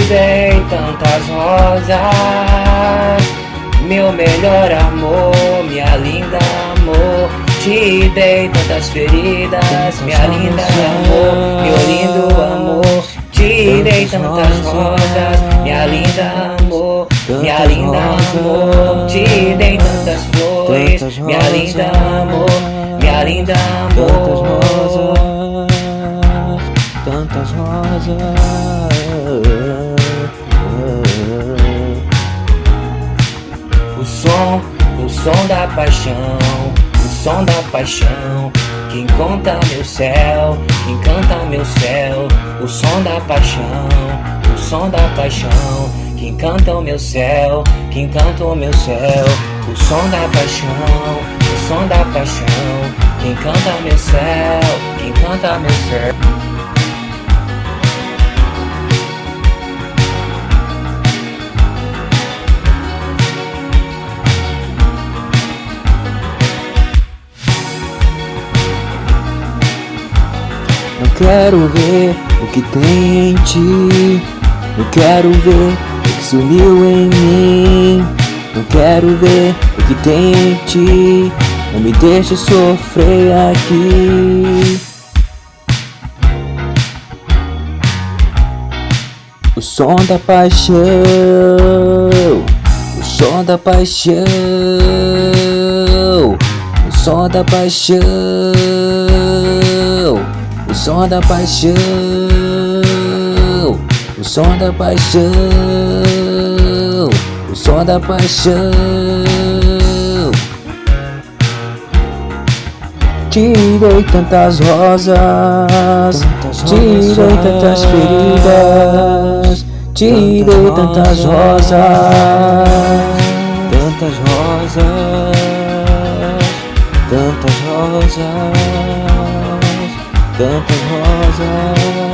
dei tantas rosas, meu melhor amor, minha linda amor. Te dei tantas feridas, minha linda amor, meu lindo amor. Te dei tantas rosas, minha linda amor, minha linda amor. Te dei tantas flores, minha linda amor, minha linda amor. Tantas rosas. O som da paixão, o som da paixão, que encanta meu céu, que encanta meu céu. O som da paixão, o som da paixão, que encanta o meu céu, que encanta o meu céu. O som da paixão, o som da paixão, que encanta meu céu, que encanta meu céu. Não quero ver o que tem em ti, não quero ver o que sumiu em mim. Não quero ver o que tem em ti, não me deixe sofrer aqui. O som da paixão, o som da paixão, o som da paixão, o som da paixão, o som da paixão, o som da paixão. Te dei tantas rosas, te dei tantas feridas, te dei tantas rosas, tantas rosas, tantas rosas, tantas rosas.